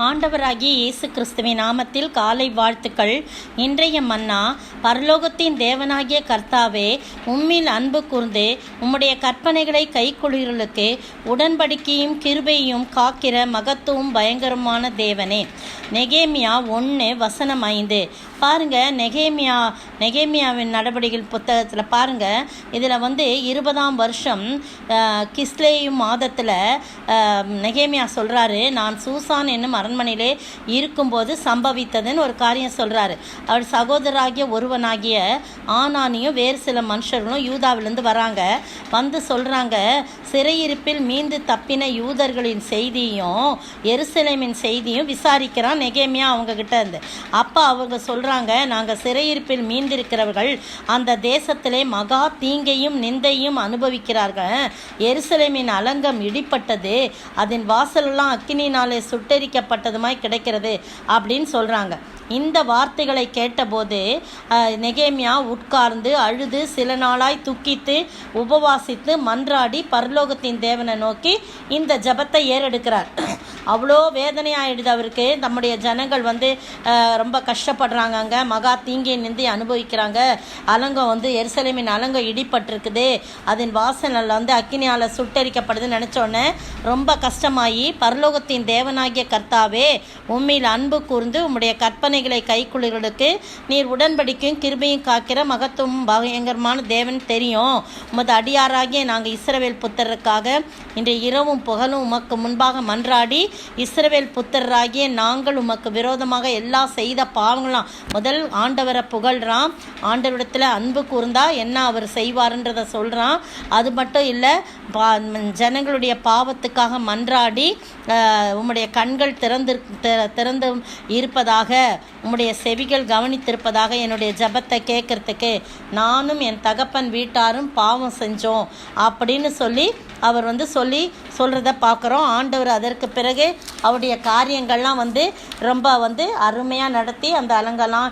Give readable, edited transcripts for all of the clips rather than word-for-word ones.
ஆண்டவராகிய இயேசு கிறிஸ்துவின் நாமத்தில் காலை வாழ்த்துக்கள். இன்றைய மன்னா, பரலோகத்தின் தேவனாகிய கர்த்தாவே, உம்மில் அன்பு கூர்ந்து உம்முடைய கற்பனைகளை கைக்கொள்கிறவர்களுக்கு உடன்படிக்கையும் கிருபையும் காக்கிற மகத்துவம் பயங்கரமான தேவனே. நெகேமியா 1:5 பாருங்க. நெகேமியாவின் நடவடிக்கைகள் புத்தகத்தில் பாருங்க. இதில் 20ஆம் வருஷம் கிஸ்லேயு மாதத்தில் நெகேமியா சொல்கிறாரு, நான் சூசான் என்னும் அரண்மனையிலே இருக்கும்போது சம்பவித்ததுன்னு ஒரு காரியம் சொல்கிறாரு. அவர் சகோதராகிய ஒருவனாகிய ஆனானியும் வேறு சில மனுஷர்களும் யூதாவிலேருந்து வராங்க. சொல்கிறாங்க, சிறையிருப்பில் மீண்டு தப்பின யூதர்களின் செய்தியும் எருசலேமின் செய்தியும் விசாரிக்கிறான் நெகேமியா அவங்கக்கிட்ட இருந்து. அப்போ அவங்க சொல்கிறாங்க, நாங்கள் சிறையிருப்பில் மீண்டிருக்கிறவர்கள் அந்த தேசத்திலே மகா தீங்கையும் நிந்தையும் அனுபவிக்கிறார்கள். எருசலேமின் அலங்கம் இடிப்பட்டது, அதன் வாசலெல்லாம் அக்கினினாலே சுட்டெரிக்கப்பட்டதுமாய் கிடைக்கிறது அப்படின்னு சொல்கிறாங்க. இந்த வார்த்தைகளை கேட்டபோது நெகேமியா உட்கார்ந்து அழுது சில நாளாய் துக்கித்து உபவாசித்து மன்றாடி பரலோகத்தின் தேவனை நோக்கி இந்த ஜபத்தை ஏறெடுக்கிறார். அவ்வளோ வேதனையாயிடுது அவருக்கு. நம்முடைய ஜனங்கள் ரொம்ப கஷ்டப்படுறாங்க, அங்கே மகா தீங்கை நிந்தி அனுபவிக்கிறாங்க. அலங்கம் எருசலேமின் அலங்கம் இடிப்பட்டிருக்குது, அதன் வாசலில் அக்கினியால் சுட்டரிக்கப்படுதுன்னு நினச்சோன்னே ரொம்ப கஷ்டமாகி, பரலோகத்தின் தேவனாகிய கர்த்தாவே, உம்மில் அன்பு கூர்ந்து உம்முடைய கற்பனைகளை கைக்குள்ளுகளுக்கு நீர் உடன்படிக்கையும் கிருபையும் காக்கிற மகத்துவம் பயங்கரமான தேவன் தெரியும். உமது அடியாராகிய நாங்கள் இஸ்ரவேல் புத்தருக்காக இன்றைய இரவும் புகழும் உமக்கு முன்பாக மன்றாடி, இஸ்ரவேல் புத்தராகிய நாங்கள் உமக்கு விரோதமாக எல்லா செய்த பாவங்களாம் முதல் ஆண்டவரை புகழ்றான். ஆண்டவரிடத்தில் அன்பு கூர்ந்தா என்ன அவர் செய்வார்ன்றதை சொல்கிறான். அது மட்டும் இல்லை, ஜனங்களுடைய பாவத்துக்காக மன்றாடி உம்முடைய கண்கள் திறந்து இருப்பதாக, உம்முடைய செவிகள் கவனித்திருப்பதாக, என்னுடைய ஜபத்தை கேட்கறதுக்கு நானும் என் தகப்பன் வீட்டாரும் பாவம் செஞ்சோம் அப்படின்னு சொல்லி அவர் சொல்கிறத பார்க்குறோம். ஆண்டவர் அதற்கு பிறகு அவருடைய காரியங்கள்லாம் ரொம்ப அருமையாக நடத்தி அந்த அலங்கெல்லாம்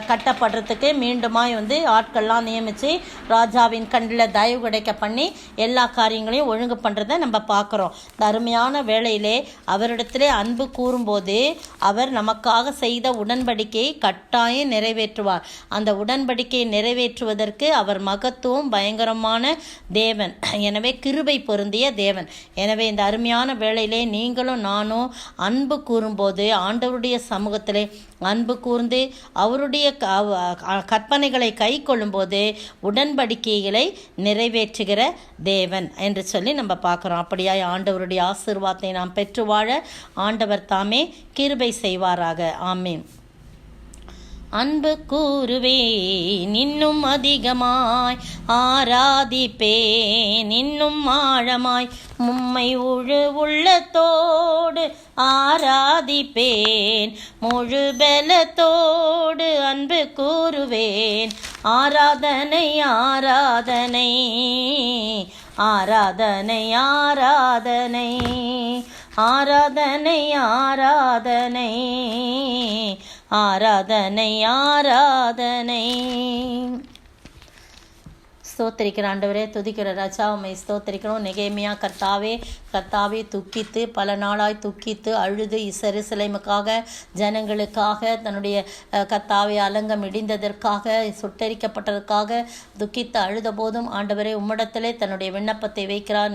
கட்டப்படுறதுக்கு மீண்டுமாய் ஆட்கள்லாம் நியமித்து ராஜாவின் கண்ணில் தயவு கிடைக்க பண்ணி எல்லா காரியங்களையும் ஒழுங்கு பண்ணுறதை நம்ம பார்க்குறோம். இந்த அருமையான வேளையிலே அவரிடத்திலே அன்பு கூறும்போது அவர் நமக்காக செய்த உடன்படிக்கையை கட்டாயம் நிறைவேற்றுவார். அந்த உடன்படிக்கையை நிறைவேற்றுவதற்கு அவர் மகத்துவம் பயங்கரமான தேவன், எனவே கிருபை பொருந்திய தேவன். எனவே இந்த அருமையான வேளையிலே நீங்களும் நானும் அன்பு கூறும்போது, ஆண்டவருடைய சமூகத்திலே அன்பு கூர்ந்து அவருடைய கற்பனைகளை கை கொள்ளும்போது உடன்படிக்கைகளை நிறைவேற்றுகிற தேவன் என்று சொல்லி நம்ம பார்க்குறோம். அப்படியாய் ஆண்டவருடைய ஆசீர்வாதத்தை நாம் பெற்று வாழ ஆண்டவர் தாமே கிருபை செய்வாராக. ஆமீன். அன்பு கூறுவேன் இன்னும் அதிகமாய், ஆராதிப்பேன் இன்னும் ஆழமாய், உம்மை உள்ளத்தோடு ஆராதிப்பேன், முழு பலத்தோடு அன்பு கூறுவேன். ஆராதனை ஆராதனை ஆராதனை ஆராதனை ஆராதனை ஆராதனை ஆராதனை ஆராதனை. ஸ்தோத்திரிக்கிற ஆண்டவரே, துதிக்கிற ராஜா, உம்மை ஸ்தோத்திரிக்கிறோம். நெகேமியா கர்த்தாவே துக்கித்து பல நாளாய் துக்கித்து அழுது எருசலேமுக்காக ஜனங்களுக்காக தன்னுடைய கர்த்தாவே அலங்கம் இடிந்ததற்காக சுட்டரிக்கப்பட்டதற்காக துக்கித்து அழுத போதும் ஆண்டவரே உம்மிடத்திலே தன்னுடைய விண்ணப்பத்தை வைக்கிறார்.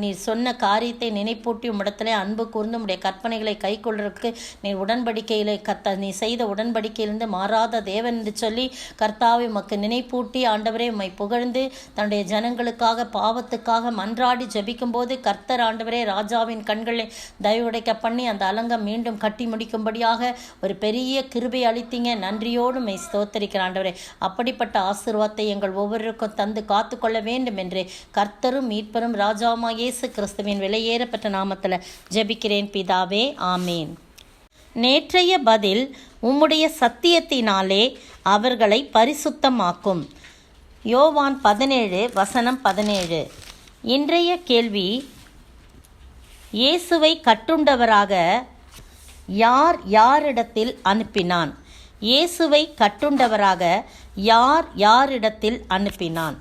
நீ சொன்ன காரியத்தை நினைப்பூட்டி உம்மிடத்திலே அன்பு கூர்ந்து உம்முடைய கற்பனைகளை கை கொள்றதுக்கு நீ உடன்படிக்கையிலே நீ செய்த உடன்படிக்கையிலிருந்து மாறாத தேவன் என்று சொல்லி கர்த்தாவை உமக்கு நினைப்பூட்டி ஆண்டவரே உம்மை புகழ்ந்து தன்னுடைய ஜனங்களுக்காக பாவத்துக்காக மன்றாடி ஜபிக்கும் போது கர்த்தர் ஆண்டவரே ராஜாவின் கண்களை தயவுடைக்க பண்ணி அந்த அலங்கம் மீண்டும் கட்டி முடிக்கும்படியாக ஒரு பெரிய கிருபை அளித்தீங்க. நன்றியோடு மெய் ஸ்தோத்தரிக்கிற ஆண்டவரே, அப்படிப்பட்ட ஆசீர்வாதத்தை எங்கள் ஒவ்வொருவருக்கும் தந்து காத்து கொள்ள வேண்டும் என்று கர்த்தரும் மீட்பரும் ராஜாவுமாகிய இயேசு கிறிஸ்துவின் விலையேறப்பட்ட நாமத்தில் ஜெபிக்கிறேன் பிதாவே, ஆமீன். நேற்றைய பதில், உம்முடைய சத்தியத்தினாலே அவர்களை பரிசுத்தமாக்கும். யோவான் 17:17. இன்றைய கேள்வி, இயேசுவை கட்டுண்டவராக யாரிடத்தில் அனுப்பினான்? இயேசுவை கட்டுண்டவராக யாரிடத்தில் அனுப்பினான்?